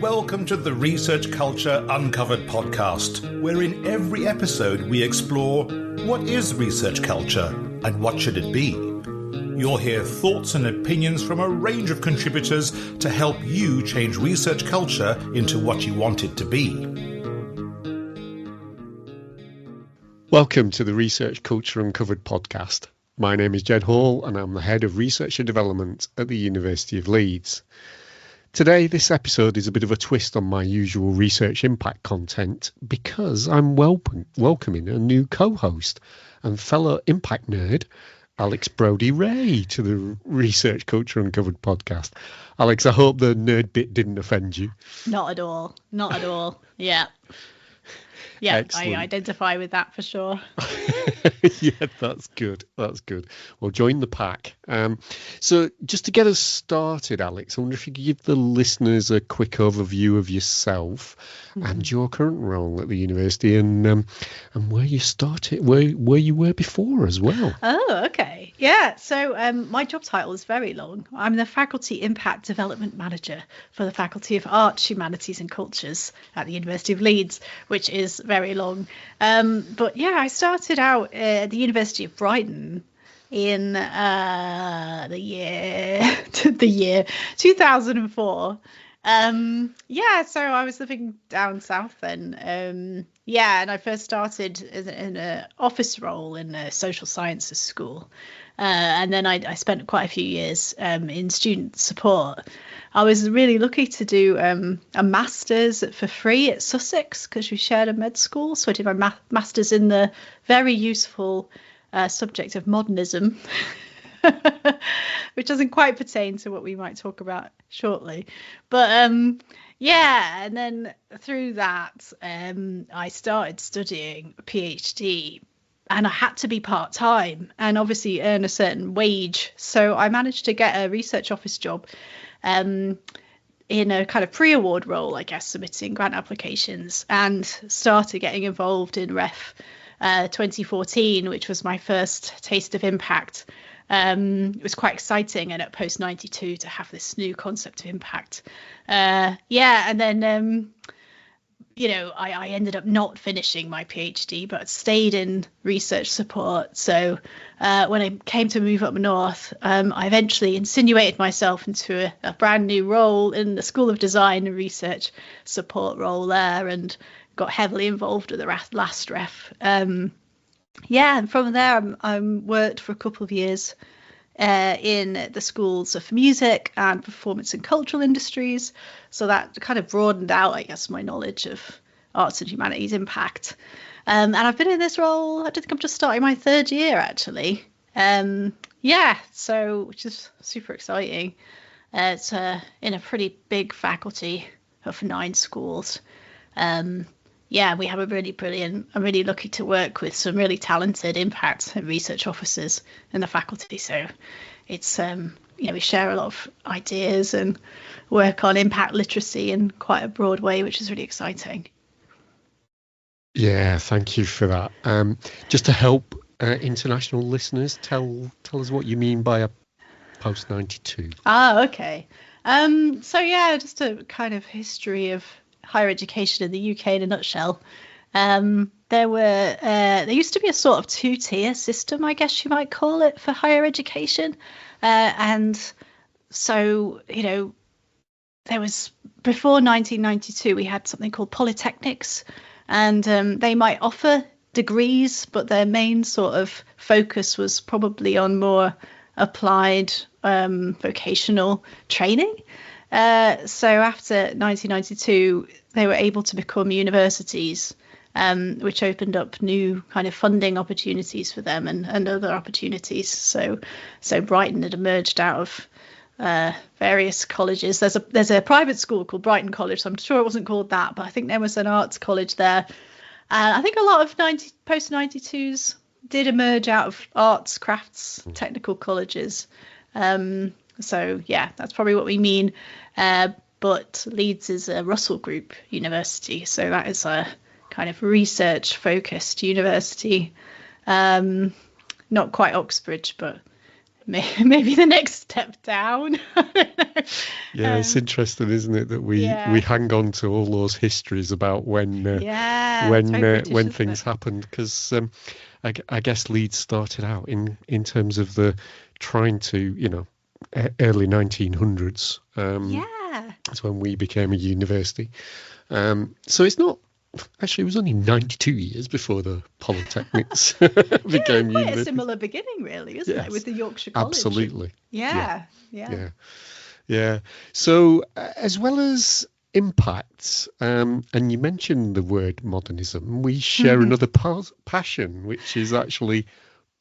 Welcome to the Research Culture Uncovered podcast, where in every episode we explore what is research culture and what should it be. You'll hear thoughts and opinions from a range of contributors to help you change research culture into what you want it to be. Welcome to the Research Culture Uncovered podcast. My name is Ged Hall and I'm the Head of Research and Development at the University of Leeds. Today, this episode is a bit of a twist on my usual research impact content because I'm welcoming a new co-host and fellow impact nerd, Alix Brodie-Wray, to the Research Culture Uncovered podcast. Alix, I hope the nerd bit didn't offend you. Not at all. Not at all. Yeah. Yeah, excellent. I identify with that for sure. Yeah, that's good. That's good. Well, join the pack. So just to get us started, Alix, I wonder if you could give the listeners a quick overview of yourself and your current role at the university and where you started, where you were before as well. Oh, okay. Yeah, so my job title is very long. I'm the Faculty Impact Development Manager for the Faculty of Arts, Humanities and Cultures at the University of Leeds, which is very long. But yeah, I started out at the University of Brighton in the year 2004. Yeah, so I was living down south then. And I first started in an office role in a social sciences school. And then I spent quite a few years in student support. I was really lucky to do a master's for free at Sussex because we shared a med school. So I did my master's in the very useful subject of modernism, which doesn't quite pertain to what we might talk about shortly. But and then through that, I started studying a PhD. And I had to be part-time and obviously earn a certain wage. So I managed to get a research office job in a kind of pre-award role, I guess, submitting grant applications, and started getting involved in REF 2014, which was my first taste of impact. It was quite exciting and at Post 92 to have this new concept of impact. And then I ended up not finishing my PhD, but stayed in research support. So when I came to move up north, I eventually insinuated myself into a brand new role in the School of Design and Research support role there, and got heavily involved with the last REF. And from there, I worked for a couple of years in the schools of music and performance and cultural industries. So that kind of broadened out, I guess, my knowledge of arts and humanities impact. And I've been in this role, I think I'm just starting my third year, actually. So which is super exciting. It's in a pretty big faculty of 9 schools. We have a really brilliant, I'm really lucky to work with some really talented impact and research officers in the faculty. So it's, we share a lot of ideas and work on impact literacy in quite a broad way, which is really exciting. Yeah, thank you for that. Just to help international listeners, tell us what you mean by a Post 92. Okay. Just a kind of history of higher education in the UK in a nutshell. There used to be a sort of 2-tier system, I guess you might call it, for higher education. There was, before 1992, we had something called polytechnics, and they might offer degrees, but their main sort of focus was probably on more applied vocational training. So after 1992, they were able to become universities, which opened up new kind of funding opportunities for them and other opportunities. So Brighton had emerged out of various colleges. There's a private school called Brighton College, so I'm sure it wasn't called that, but I think there was an arts college there. And I think a lot of post 92s did emerge out of arts, crafts, technical colleges. That's probably what we mean. But Leeds is a Russell Group university, so that is a kind of research-focused university. Not quite Oxbridge, but maybe the next step down. I don't know. Yeah, it's interesting, isn't it, that we hang on to all those histories about when things happened, because I guess Leeds started out in terms of the trying to, early 1900s. That's when we became a university. So it's not. Actually, it was only 92 years before the Polytechnics became quite a similar beginning, really, isn't it, with the Yorkshire College? Absolutely. Yeah. So, as well as impacts, and you mentioned the word modernism, we share another passion, which is actually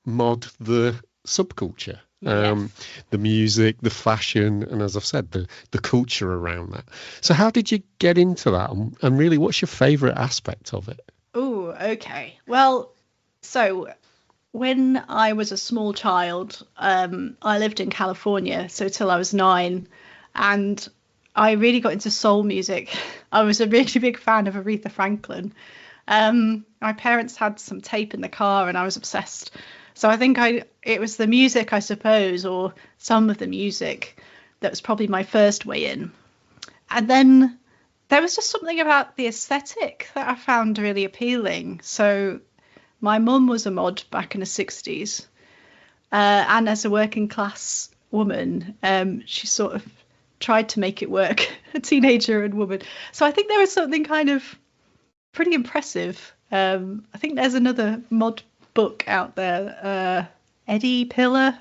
mod the subculture. The music, the fashion, and as I've said, the culture around that. So how did you get into that, and really what's your favourite aspect of it? Oh, okay. Well, so when I was a small child, I lived in California, so till I was 9, and I really got into soul music. I was a really big fan of Aretha Franklin. My parents had some tape in the car and I was obsessed. So I think it was the music, I suppose, or some of the music that was probably my first way in. And then there was just something about the aesthetic that I found really appealing. So my mum was a mod back in the 60s. And as a working class woman, she sort of tried to make it work, a teenager and woman. So I think there was something kind of pretty impressive. I think there's another mod book out there, Eddie Pillar,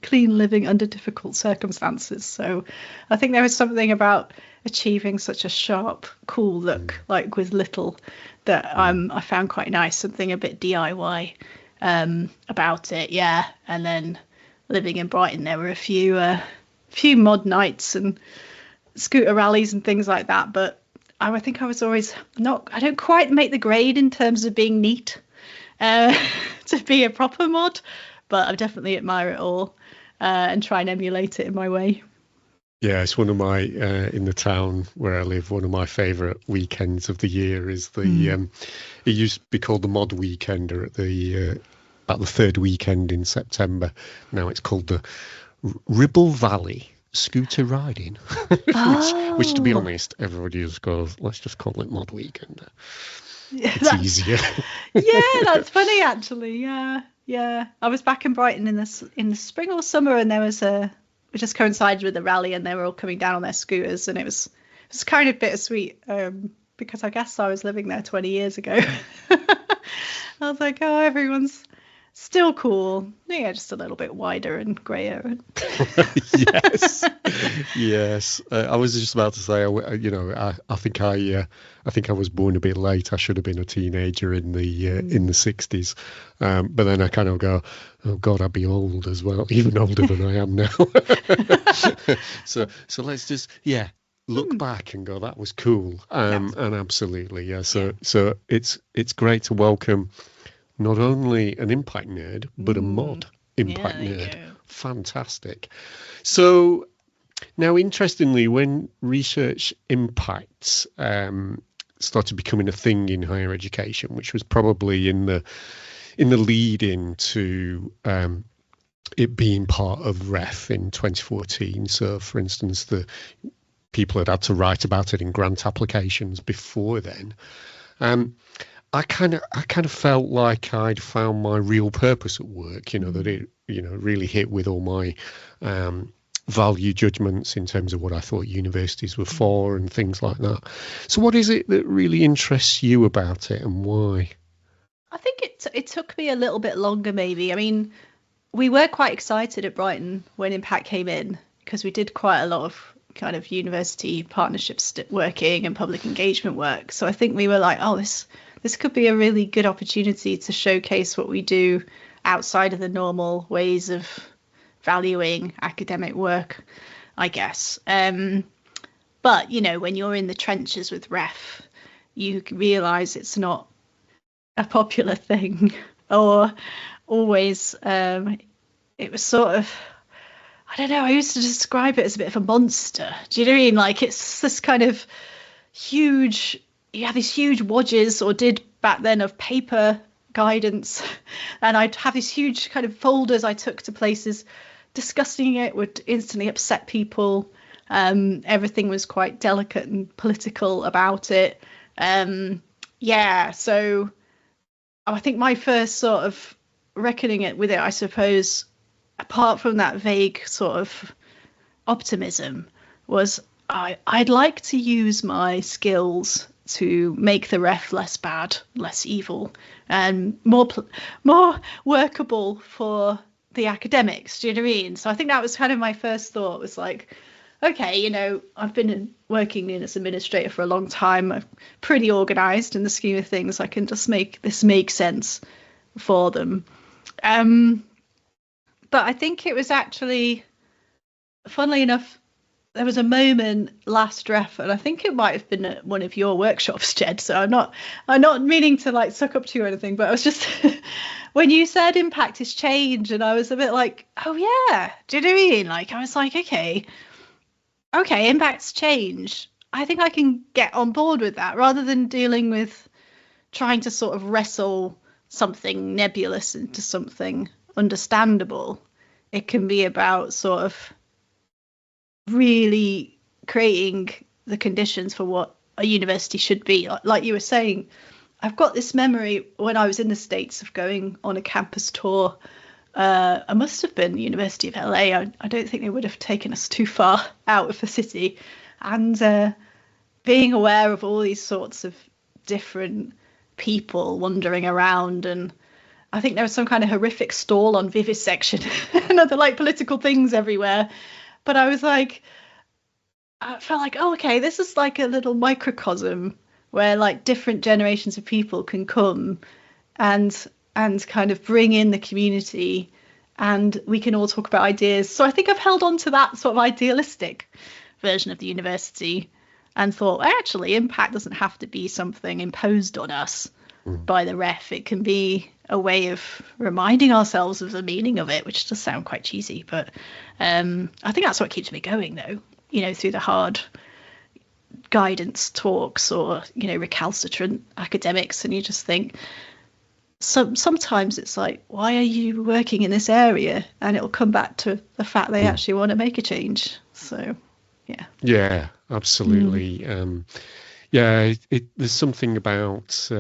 Clean Living Under Difficult Circumstances. So I think there was something about achieving such a sharp, cool look, like with little, that I found quite nice, something a bit DIY about it. Yeah. And then living in Brighton, there were a few mod nights and scooter rallies and things like that, but I think I was always I don't quite make the grade in terms of being neat to be a proper mod, but I definitely admire it all and try and emulate it in my way. Yeah, it's one of my in the town where I live, one of my favourite weekends of the year is the it used to be called the Mod Weekender at the about the third weekend in September. Now it's called the Ribble Valley Scooter Riding, which to be honest, everybody just goes, let's just call it Mod Weekender. It's easier. Yeah, that's funny actually. Yeah. I was back in Brighton in the spring or summer, and it just coincided with the rally, and they were all coming down on their scooters, and it was kind of bittersweet because I guess I was living there 20 years ago. I was like, oh, everyone's still cool. Yeah, just a little bit wider and grayer. Yes. I was just about to say, I think I was born a bit late. I should have been a teenager in the 60s. But then I kind of go, oh God, I'd be old as well, even older than I am now. So let's just look back and go, that was cool. And absolutely, yeah. So it's great to welcome not only an impact nerd, but a mod impact nerd. Fantastic. So now, interestingly, when research impacts started becoming a thing in higher education, which was probably in the lead in to it being part of REF in 2014. So, for instance, the people had to write about it in grant applications before then. I kind of felt like I'd found my real purpose at work, that it, really hit with all my value judgments in terms of what I thought universities were for and things like that. So what is it that really interests you about it, and why? I think it took me a little bit longer, maybe. I mean, we were quite excited at Brighton when Impact came in, because we did quite a lot of kind of university partnerships working and public engagement work. So I think we were like, oh, this could be a really good opportunity to showcase what we do outside of the normal ways of valuing academic work, I guess. But, when you're in the trenches with REF, you realise it's not a popular thing, or always. It was sort of, I don't know, I used to describe it as a bit of a monster. Do you know what I mean? Like, it's this kind of huge, you have these huge wadges, or did back then, of paper guidance, and I'd have these huge kind of folders I took to places discussing it would instantly upset people. Everything was quite delicate and political about it. So I think my first sort of reckoning with it, I suppose, apart from that vague sort of optimism, was I'd like to use my skills to make the ref less bad, less evil, and more workable for the academics. Do you know what I mean? So I think that was kind of my first thought, was like, okay, I've been working in as administrator for a long time. I'm pretty organised in the scheme of things. I can just make this make sense for them. But I think it was actually, funnily enough, there was a moment last ref, and I think it might have been at one of your workshops, Ged. So I'm not meaning to like suck up to you or anything, but I was just when you said impact is change, and I was a bit like, oh yeah, do you know what I mean? Like I was like, okay, impact's change. I think I can get on board with that, rather than dealing with trying to sort of wrestle something nebulous into something understandable. It can be about sort of really creating the conditions for what a university should be. Like you were saying, I've got this memory when I was in the States of going on a campus tour. I must have been University of LA. I don't think they would have taken us too far out of the city. And being aware of all these sorts of different people wandering around, and I think there was some kind of horrific stall on vivisection and other like political things everywhere. But I was like, I felt like, oh, okay, this is like a little microcosm where like different generations of people can come and kind of bring in the community, and we can all talk about ideas. So I think I've held on to that sort of idealistic version of the university and thought, actually, impact doesn't have to be something imposed on us by the ref. It can be a way of reminding ourselves of the meaning of it, which does sound quite cheesy, but I think that's what keeps me going, though, through the hard guidance talks or, recalcitrant academics. And you just think, sometimes it's like, why are you working in this area? And it'll come back to the fact they actually want to make a change. So, yeah. Yeah, absolutely. There's something about,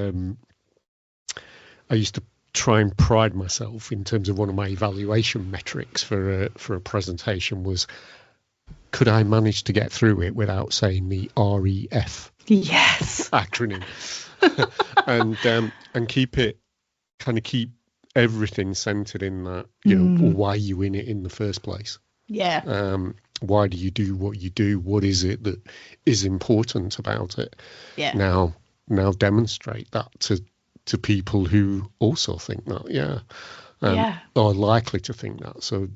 I used to try and pride myself in terms of one of my evaluation metrics for a presentation was, could I manage to get through it without saying the REF acronym? and keep everything centered in that, why you in it in the first place. Yeah. Why do you do what you do? What is it that is important about it? Yeah. Now demonstrate that to people who also think that, are likely to think that. So,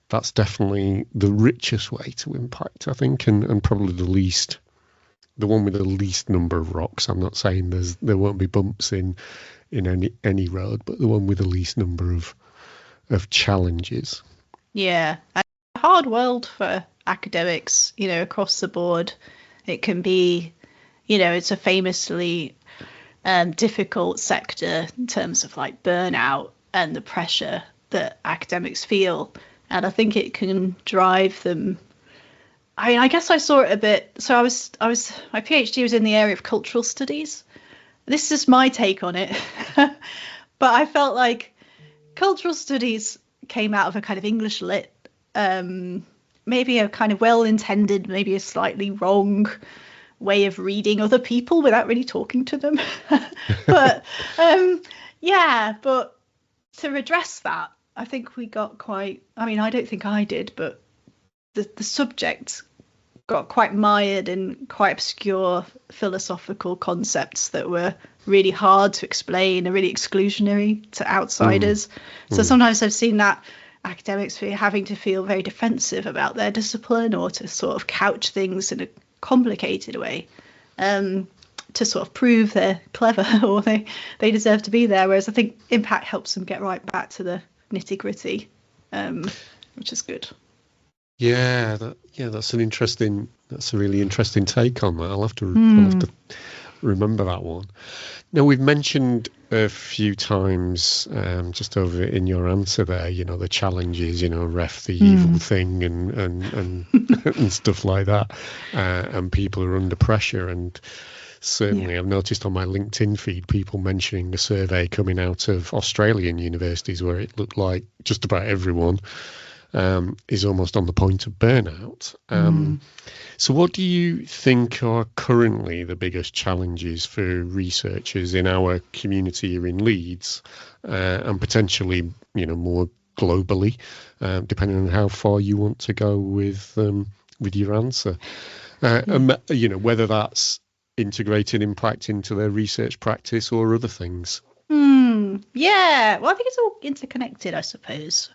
that's definitely the richest way to impact, I think, and probably the one with the least number of rocks. I'm not saying there won't be bumps in any road, but the one with the least number of challenges. Yeah. A hard world for academics, across the board. It can be, it's a famously difficult sector in terms of like burnout and the pressure that academics feel. And I think it can drive them. I mean, I guess I saw it a bit. So I was my PhD was in the area of cultural studies. This is my take on it. But I felt like cultural studies came out of a kind of English lit, maybe a kind of well-intended, maybe a slightly wrong way of reading other people without really talking to them. But but to redress that, I think we got quite, I don't think I did, but the subject got quite mired in quite obscure philosophical concepts that were really hard to explain and really exclusionary to outsiders. So sometimes I've seen that academics having to feel very defensive about their discipline, or to sort of couch things in a complicated way to sort of prove they're clever or they deserve to be there. Whereas I think impact helps them get right back to the nitty gritty, which is good. That's a really interesting take on that. I'll have to remember that one. Now, we've mentioned a few times, just over in your answer there, the challenges, ref the evil thing and and stuff like that, and people are under pressure. And certainly I've noticed on my LinkedIn feed people mentioning a survey coming out of Australian universities where it looked like just about everyone is almost on the point of burnout. So what do you think are currently the biggest challenges for researchers in our community here in Leeds, and potentially, more globally, depending on how far you want to go with your answer? And, whether that's integrating impact into their research practice or other things. Yeah, well, I think it's all interconnected, I suppose.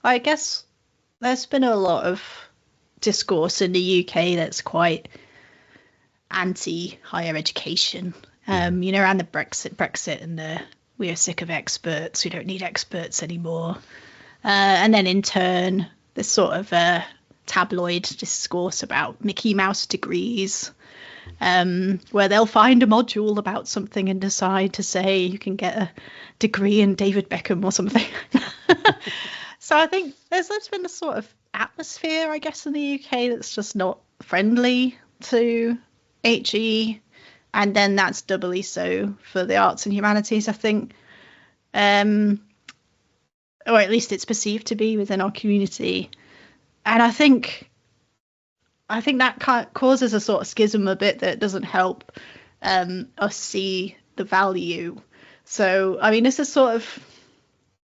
I guess there's been a lot of discourse in the UK that's quite anti-higher education, around the Brexit and we are sick of experts, we don't need experts anymore. And then in turn, this sort of tabloid discourse about Mickey Mouse degrees, where they'll find a module about something and decide to say you can get a degree in David Beckham or something. So I think there's been a sort of atmosphere, I guess, in the UK that's just not friendly to HE, and then that's doubly so for the arts and humanities, I think, or at least it's perceived to be within our community. And I think that causes a sort of schism a bit that doesn't help us see the value. So, I mean, this is sort of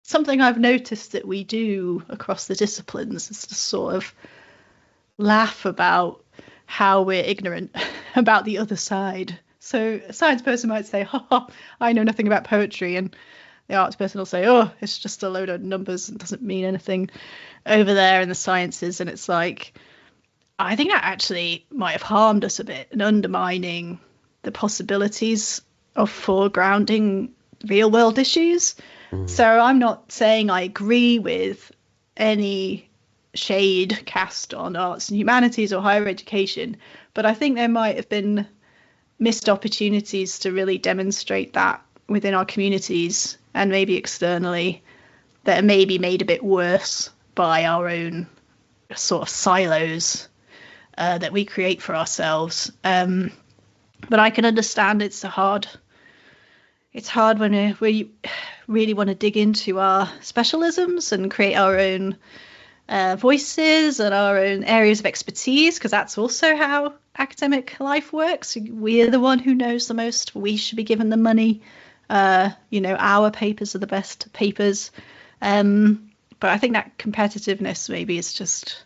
something I've noticed that we do across the disciplines, is to sort of laugh about how we're ignorant about the other side. So a science person might say, I know nothing about poetry, and the arts person will say, it's just a load of numbers and doesn't mean anything over there in the sciences. And it's like, I think that actually might have harmed us a bit and undermining the possibilities of foregrounding real world issues. So I'm not saying I agree with any shade cast on arts and humanities or higher education, but I think there might have been missed opportunities to really demonstrate that within our communities and maybe externally, that are maybe made a bit worse by our own sort of silos that we create for ourselves. But I can understand it's hard when we really want to dig into our specialisms and create our own voices and our own areas of expertise, because that's also how academic life works. We're the one who knows the most. We should be given the money. Our papers are the best papers. But I think that competitiveness maybe is just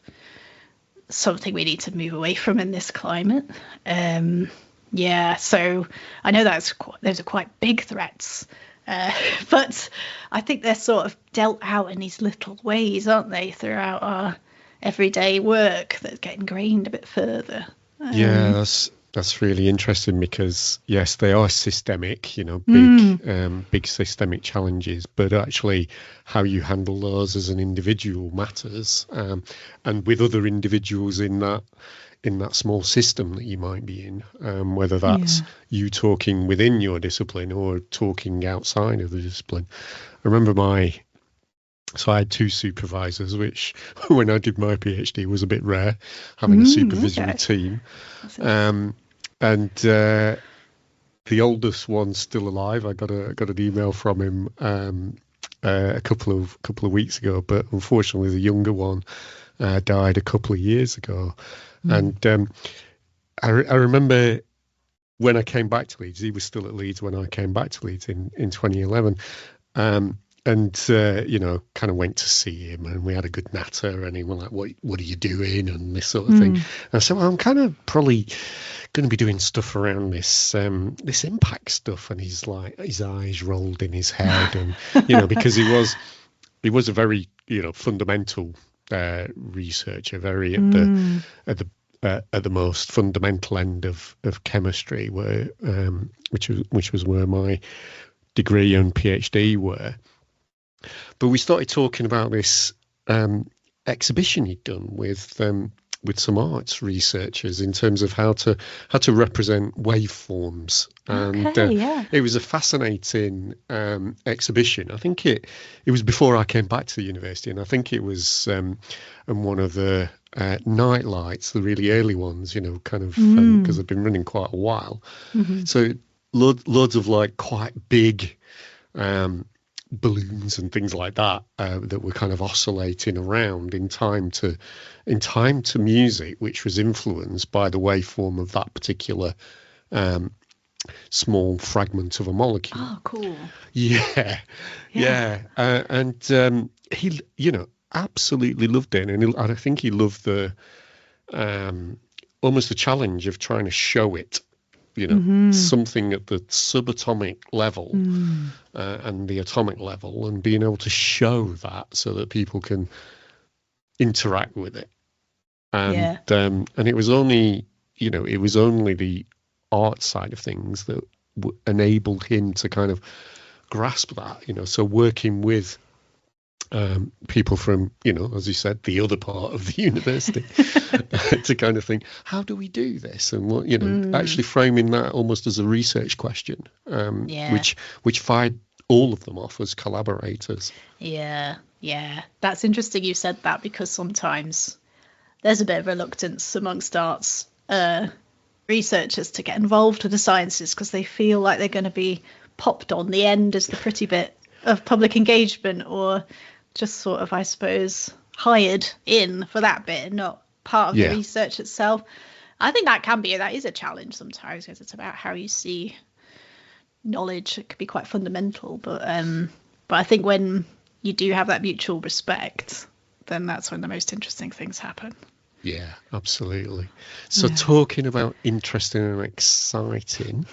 something we need to move away from in this climate. So I know those are quite big threats, but I think they're sort of dealt out in these little ways, aren't they, throughout our everyday work that get ingrained a bit further. That's really interesting, because yes, they are systemic, big systemic challenges, but actually how you handle those as an individual matters, and with other individuals in that small system that you might be in, whether that's you talking within your discipline or talking outside of the discipline. I remember so I had two supervisors, which when I did my PhD was a bit rare, having a supervisory team. And the oldest one's still alive. I got an email from him a couple of weeks ago, but unfortunately the younger one died a couple of years ago. And I remember when I came back to Leeds, he was still at Leeds when I came back to Leeds in 2011. And kind of went to see him, and we had a good natter, and he was like, what are you doing, and this sort of thing. And I said, well, I'm kind of probably going to be doing stuff around this impact stuff. And he's like, his eyes rolled in his head, and because he was a very fundamental researcher, very at the most fundamental end of chemistry, where which was where my degree and PhD were. But we started talking about this exhibition he'd done with some arts researchers in terms of how to represent waveforms, and it was a fascinating exhibition. I think it was before I came back to the university, and I think it was in one of the night lights, the really early ones, kind of because they've been running quite a while. So loads of like quite big balloons and things like that that were kind of oscillating around in time to music, which was influenced by the waveform of that particular small fragment of a molecule. Oh, cool. Yeah. And he, absolutely loved it, and I think he loved the almost the challenge of trying to show it. Something at the subatomic level and the atomic level, and being able to show that so that people can interact with it. And it was only, the art side of things that enabled him to kind of grasp that, so working with people from, as you said, the other part of the university to kind of think, how do we do this? And what, actually framing that almost as a research question, which fired all of them off as collaborators. Yeah. That's interesting you said that, because sometimes there's a bit of reluctance amongst arts researchers to get involved with the sciences because they feel like they're going to be popped on the end as the pretty bit of public engagement, or just sort of, I suppose, hired in for that bit and not part of the research itself. I think that is a challenge sometimes, because it's about how you see knowledge. It could be quite fundamental, but I think when you do have that mutual respect, then that's when the most interesting things happen. Yeah, absolutely. So talking about interesting and exciting,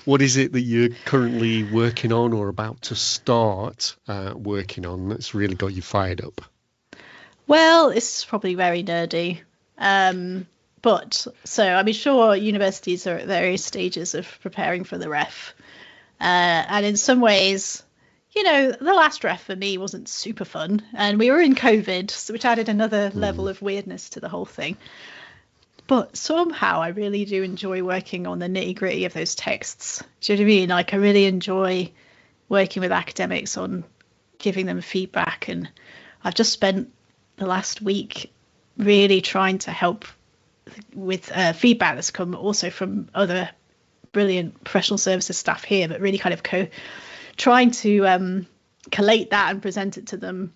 what is it that you're currently working on or about to start working on that's really got you fired up? Well, it's probably very nerdy. But sure, universities are at various stages of preparing for the ref. And in some ways, the last ref for me wasn't super fun. And we were in COVID, which added another level of weirdness to the whole thing. But somehow I really do enjoy working on the nitty-gritty of those texts. Do you know what I mean? Like, I really enjoy working with academics on giving them feedback. And I've just spent the last week really trying to help with feedback that's come also from other brilliant professional services staff here, but really kind of trying to collate that and present it to them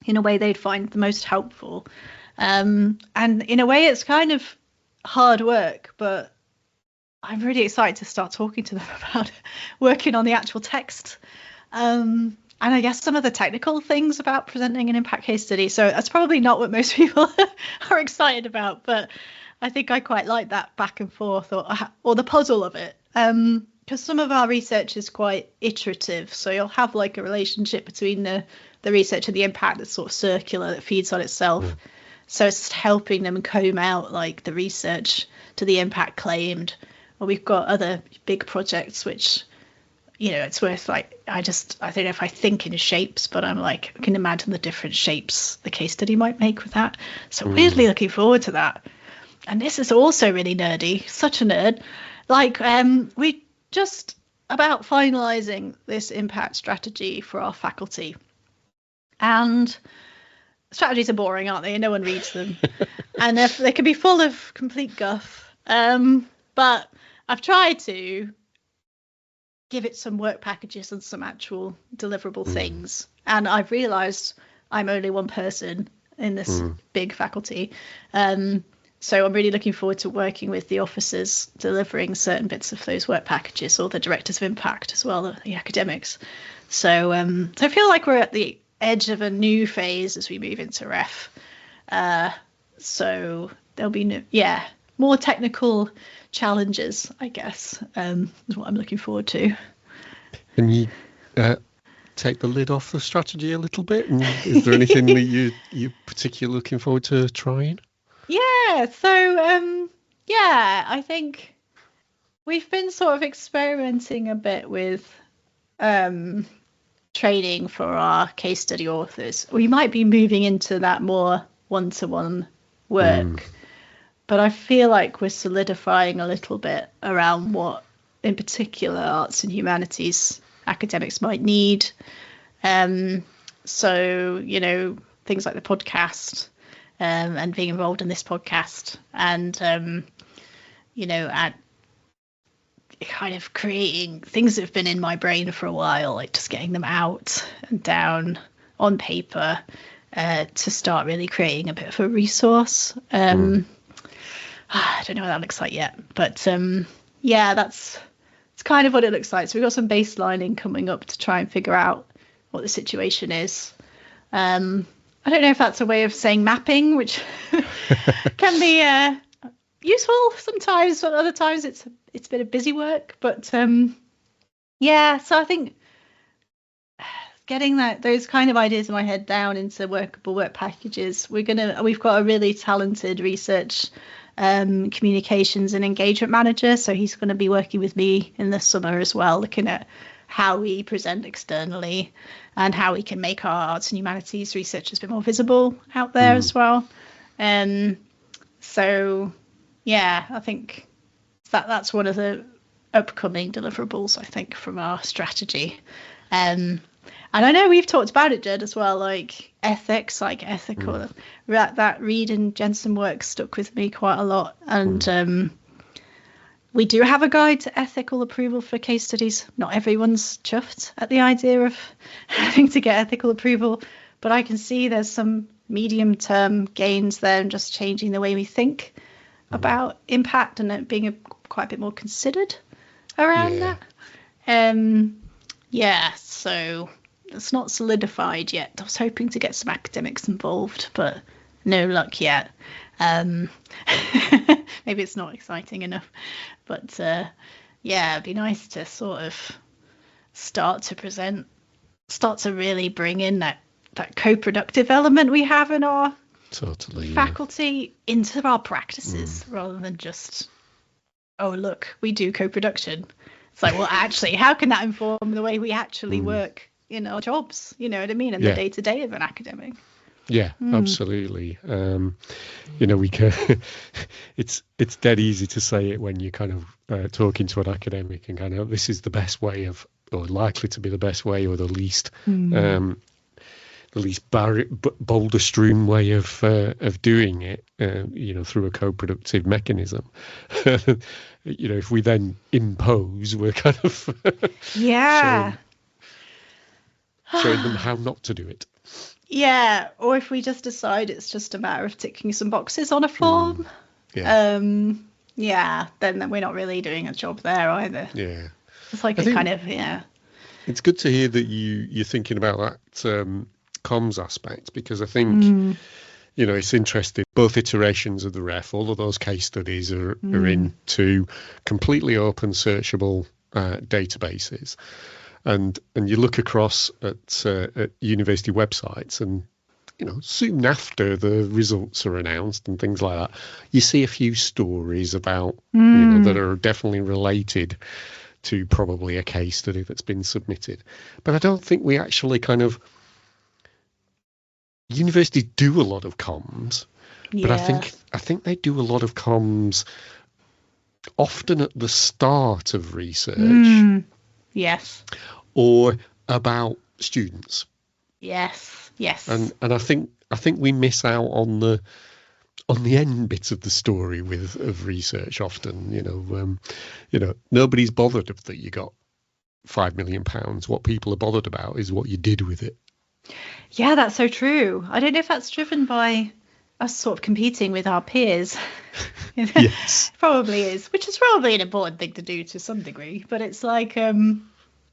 in a way they'd find the most helpful. And in a way, it's kind of hard work, but I'm really excited to start talking to them about working on the actual text. And I guess some of the technical things about presenting an impact case study. So that's probably not what most people are excited about, but I think I quite like that back and forth or the puzzle of it. Because some of our research is quite iterative. So you'll have like a relationship between the research and the impact that's sort of circular, that feeds on itself. Yeah. So it's just helping them comb out like the research to the impact claimed. Or we've got other big projects which, it's worth like, I don't know if I think in shapes, but I'm like, I can imagine the different shapes the case study might make with that. So weirdly looking forward to that. And this is also really nerdy, such a nerd. Like, we just about finalising this impact strategy for our faculty. And strategies are boring, aren't they? And no one reads them. And they can be full of complete guff. But I've tried to give it some work packages and some actual deliverable things. And I've realised I'm only one person in this big faculty. So I'm really looking forward to working with the officers delivering certain bits of those work packages, or the directors of impact as well, the academics. So I feel like we're at the edge of a new phase as we move into ref. So there'll be more technical challenges, I guess, is what I'm looking forward to. Can you take the lid off the strategy a little bit? And is there anything that you're particularly looking forward to trying? Yeah, so I think we've been sort of experimenting a bit with training for our case study authors. We might be moving into that more one-to-one work. But I feel like we're solidifying a little bit around what, in particular, arts and humanities academics might need. So, you know, things like the podcast and being involved in this podcast and, you know, at kind of creating things that have been in my brain for a while, like just getting them out and down on paper to start really creating a bit of a resource. I don't know what that looks like yet, but yeah, it's kind of what it looks like. So we've got some baselining coming up to try and figure out what the situation is. I don't know if that's a way of saying mapping, which can be useful sometimes, but other times it's a bit of busy work. But yeah, so I think getting those kind of ideas in my head down into workable work packages. We've got a really talented research communications and engagement manager, so he's going to be working with me in the summer as well, looking at how we present externally and how we can make our arts and humanities researchers a bit more visible out there as well. So yeah, I think that's one of the upcoming deliverables, I think, from our strategy. And I know we've talked about it, Ged, as well, like ethics, like ethical. That Reed and Jensen work stuck with me quite a lot. And we do have a guide to ethical approval for case studies. Not everyone's chuffed at the idea of having to get ethical approval, but I can see there's some medium-term gains there and just changing the way we think about impact and it being quite a bit more considered around that. Yeah, so it's not solidified yet. I was hoping to get some academics involved, but no luck yet. Maybe it's not exciting enough, but yeah, it'd be nice to sort of start to really bring in that co-productive element we have in our faculty into our practices, rather than just, oh look, we do co-production. It's like, well, actually, how can that inform the way we actually work in our jobs? You know what I mean? And the day-to-day of an academic. Yeah, absolutely. You know, we can. It's dead easy to say it when you're kind of talking to an academic and kind of, this is the best way of, or likely to be the best way, or the least boulder strewn way of doing it. You know, through a co-productive mechanism. You know, if we then impose, we're kind of showing them how not to do it. Yeah, or if we just decide it's just a matter of ticking some boxes on a form, then we're not really doing a job there either. Yeah, it's like It's good to hear that you're thinking about that comms aspect, because I think you know, it's interesting. Both iterations of the ref, all of those case studies are into completely open, searchable databases. And you look across at university websites, and you know, soon after the results are announced and things like that, you see a few stories about you know, that are definitely related to probably a case study that's been submitted. But I don't think we actually kind of, universities do a lot of comms, but I think they do a lot of comms often at the start of research. Yes. Or about students. Yes. And I think we miss out on the end bit of the story of research often. You know, nobody's bothered that you got £5 million. What people are bothered about is what you did with it. Yeah, that's so true. I don't know if that's driven by us sort of competing with our peers. Yes. Probably is, which is probably an important thing to do to some degree. But it's like,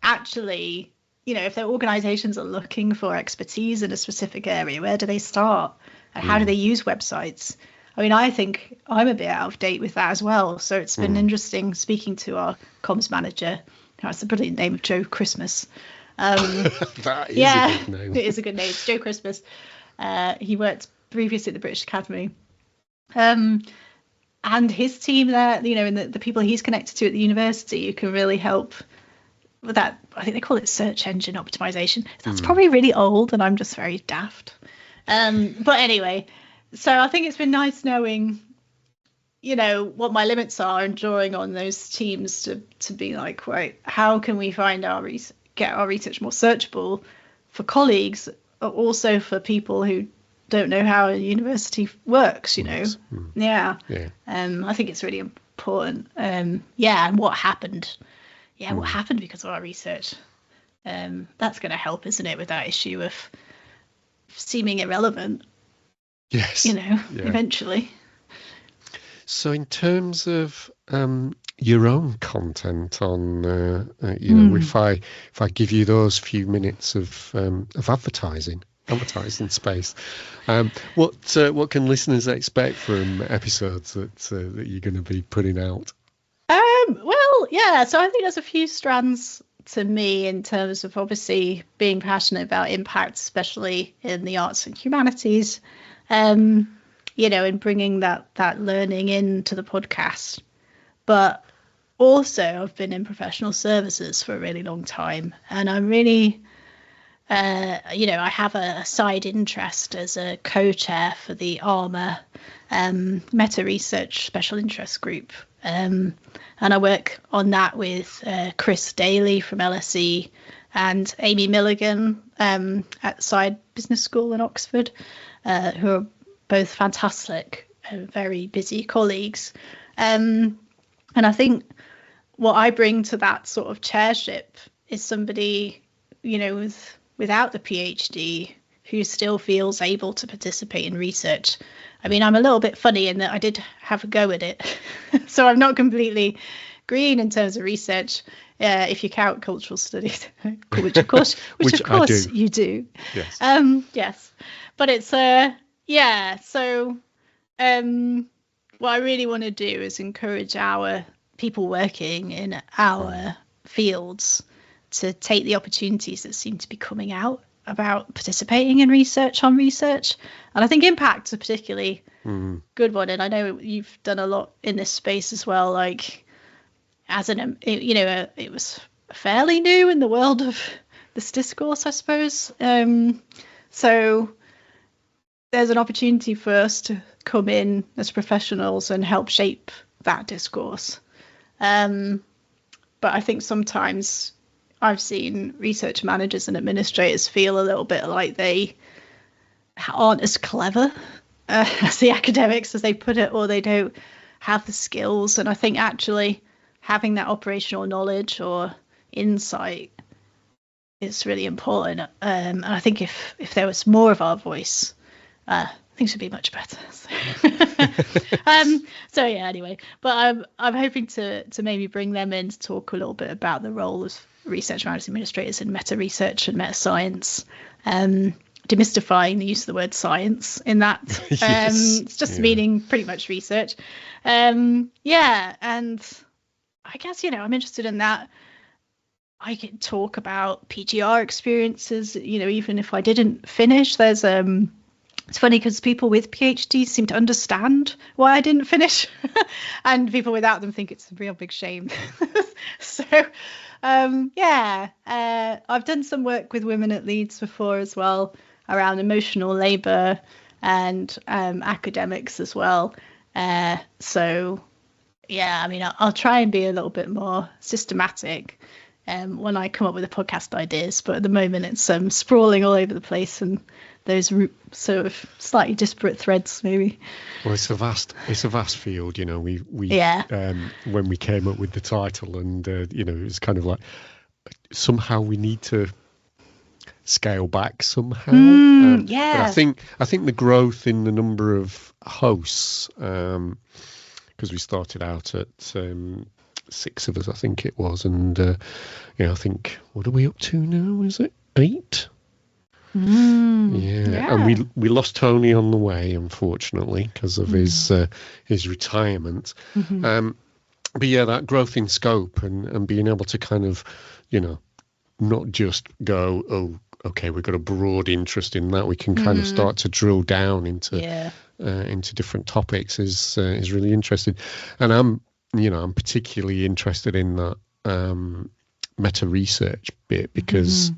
actually, you know, if their organizations are looking for expertise in a specific area, where do they start? And how do they use websites? I mean, I think I'm a bit out of date with that as well. So it's been interesting speaking to our comms manager. That's the brilliant name of Joe Christmas. That is a good name. It is a good name. It's Joe Christmas. He worked previously at the British Academy. And his team there, you know, and the people he's connected to at the university who can really help with that. I think they call it search engine optimization. That's probably really old and I'm just very daft. But anyway, So I think it's been nice knowing, what my limits are and drawing on those teams to be like, right, how can we find get our research more searchable for colleagues, but also for people who don't know how a university works, Yeah. I think it's really important. And what happened? What happened because of our research? That's going to help, isn't it, with that issue of seeming irrelevant? Yes. Eventually. So in terms of your own content on, if I give you those few minutes of advertising space, what can listeners expect from episodes that you're going to be putting out? So I think there's a few strands to me in terms of obviously being passionate about impact, especially in the arts and humanities. And bringing that learning into the podcast. But also I've been in professional services for a really long time, and I'm really, I have a side interest as a co-chair for the ARMA Meta Research Special Interest Group. And I work on that with Chris Daly from LSE and Amy Milligan at Side Business School in Oxford, who are both fantastic, very busy colleagues. And I think what I bring to that sort of chairship is somebody, without the PhD who still feels able to participate in research. I mean, I'm a little bit funny in that I did have a go at it. So I'm not completely green in terms of research, if you count cultural studies, which of course you do. Yes. Yes. But it's so what I really want to do is encourage our people working in our fields to take the opportunities that seem to be coming out about participating in research on research. And I think impact's a particularly good one. And I know you've done a lot in this space as well, like it was fairly new in the world of this discourse, I suppose. So there's an opportunity for us to come in as professionals and help shape that discourse. But I think sometimes I've seen research managers and administrators feel a little bit like they aren't as clever as the academics, as they put it, or they don't have the skills. And I think actually having that operational knowledge or insight is really important. And I think if there was more of our voice, things would be much better. Anyway, but I'm hoping to maybe bring them in to talk a little bit about the role of research managers administrators in meta research and meta science, demystifying the use of the word science in that. It's just meaning pretty much research. And I guess, I'm interested in that. I can talk about PGR experiences, even if I didn't finish. There's it's funny because people with PhDs seem to understand why I didn't finish, and people without them think it's a real big shame. So, I've done some work with women at Leeds before as well around emotional labour and academics as well. I'll try and be a little bit more systematic when I come up with the podcast ideas, but at the moment it's sprawling all over the place, and those sort of slightly disparate threads maybe. Well, it's a vast field, we when we came up with the title, and it was kind of like somehow we need to scale back somehow. But I think the growth in the number of hosts, because we started out at 6 of us, I think it was, and I think, what are we up to now? Is it 8? And we lost Tony on the way, unfortunately, because of his retirement. But that growth in scope and being able to kind of, not just go, oh, okay, we've got a broad interest in that. We can kind of start to drill down into different topics is really interesting. And I'm particularly interested in that meta research bit because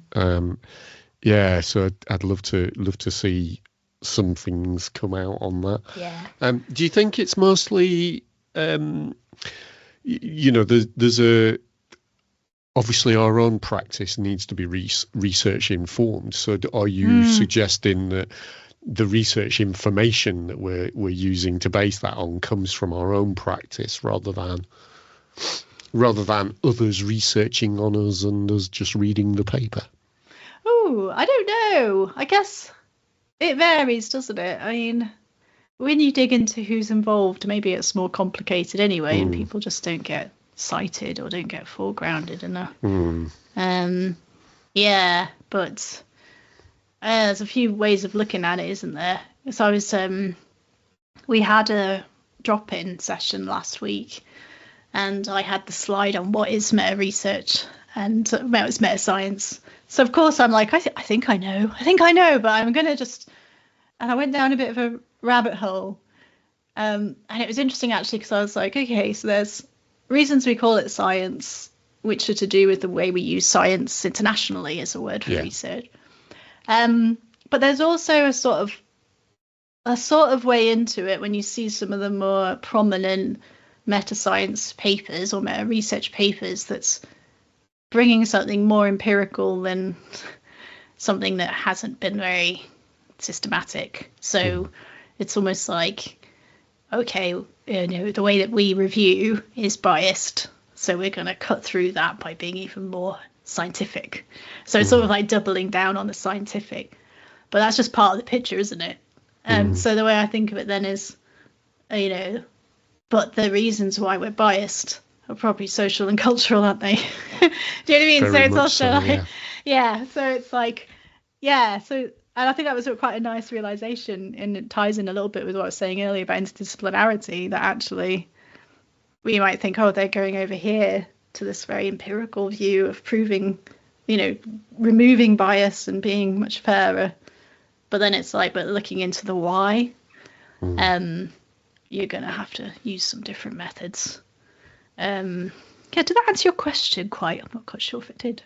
so I'd love to see some things come out on that. Yeah. Do you think it's mostly, there's obviously our own practice needs to be research informed. So are you suggesting that the research information that we're using to base that on comes from our own practice rather than others researching on us and us just reading the paper? Oh, I don't know. I guess it varies, doesn't it? I mean, when you dig into who's involved, maybe it's more complicated anyway, and people just don't get cited or don't get foregrounded enough. Yeah, but there's a few ways of looking at it, isn't there? So we had a drop-in session last week, and I had the slide on what is meta-research and it's meta-science. So of course I'm like, I think I know, but I'm going to just, and I went down a bit of a rabbit hole. And it was interesting actually, because I was like, okay, so there's reasons we call it science, which are to do with the way we use science internationally as a word for research. But there's also a sort of way into it when you see some of the more prominent meta-science papers or meta-research papers that's bringing something more empirical than something that hasn't been very systematic. So it's almost like, okay, the way that we review is biased, so we're going to cut through that by being even more scientific. So it's sort of like doubling down on the scientific, but that's just part of the picture, isn't it? So the way I think of it then is, but the reasons why we're biased are probably social and cultural, aren't they? Do you know what I mean? Very So it's much also so, like, so it's like, so, and I think that was quite a nice realization, and it ties in a little bit with what I was saying earlier about interdisciplinarity, that actually we might think, oh, they're going over here to this very empirical view of proving, removing bias and being much fairer. But then it's like, but looking into the why, you're going to have to use some different methods. Did that answer your question quite? I'm not quite sure if it did.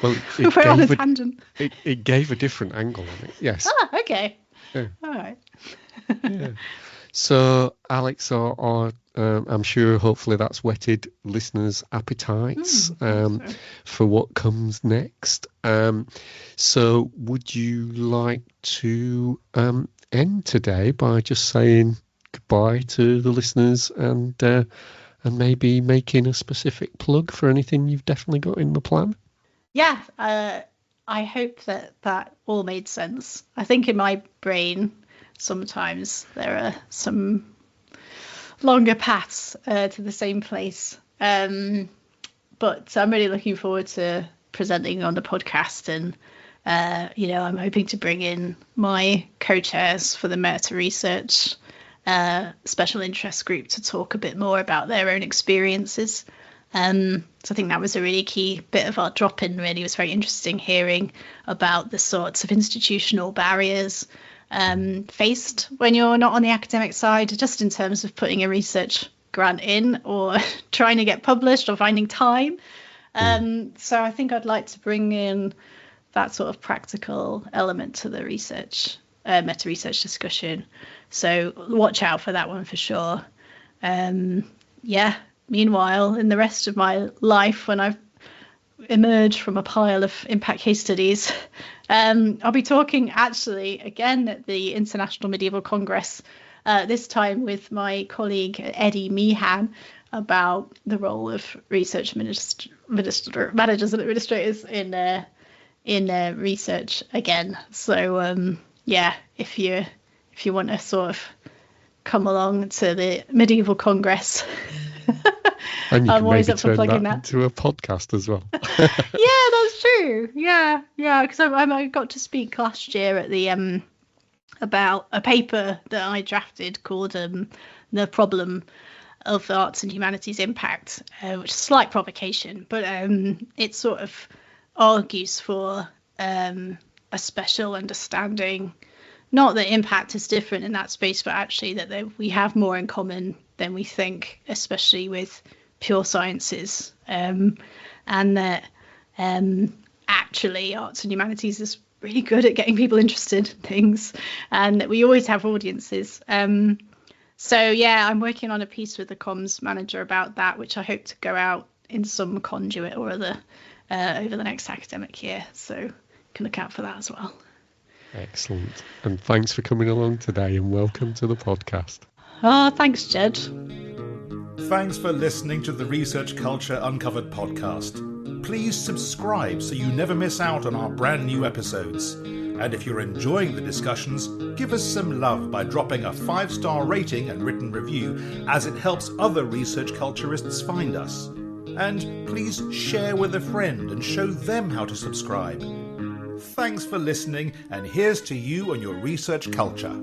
Well, we're on a tangent. It gave a different angle on it, yes. Okay. Yeah. All right. Yeah. So, Alex, I'm sure hopefully that's whetted listeners' appetites for what comes next. So would you like to end today by just saying goodbye to the listeners and maybe making a specific plug for anything you've definitely got in the plan? Yeah, I hope that all made sense. I think in my brain sometimes there are some longer paths to the same place. But I'm really looking forward to presenting on the podcast, and I'm hoping to bring in my co-chairs for the Meta Research special interest group to talk a bit more about their own experiences. So I think that was a really key bit of our drop-in. Really, it was very interesting hearing about the sorts of institutional barriers faced when you're not on the academic side, just in terms of putting a research grant in or trying to get published or finding time. So I think I'd like to bring in that sort of practical element to the research, meta research discussion. So watch out for that one for sure. Meanwhile, in the rest of my life, when I've emerged from a pile of impact case studies, I'll be talking actually again at the International Medieval Congress, this time with my colleague Eddie Meehan, about the role of research managers and administrators in research again. So if you want to sort of come along to the Medieval Congress. And you I'm can always maybe up for turn plugging that that into a podcast as well. Yeah, that's true. Yeah, because I got to speak last year at the about a paper that I drafted called The Problem of Arts and Humanities Impact, which is a slight provocation, but it sort of argues for a special understanding, not that impact is different in that space, but actually that we have more in common than we think, especially with pure sciences, and that actually arts and humanities is really good at getting people interested in things, and we always have audiences. So yeah, I'm working on a piece with the comms manager about that, which I hope to go out in some conduit or other over the next academic year. So you can look out for that as well. Excellent. And thanks for coming along today, and welcome to the podcast. Oh, thanks, Ged. Thanks for listening to the Research Culture Uncovered podcast. Please subscribe so you never miss out on our brand new episodes. And if you're enjoying the discussions, give us some love by dropping a 5-star rating and written review, as it helps other research culturists find us. And please share with a friend and show them how to subscribe. Thanks for listening, and here's to you and your research culture.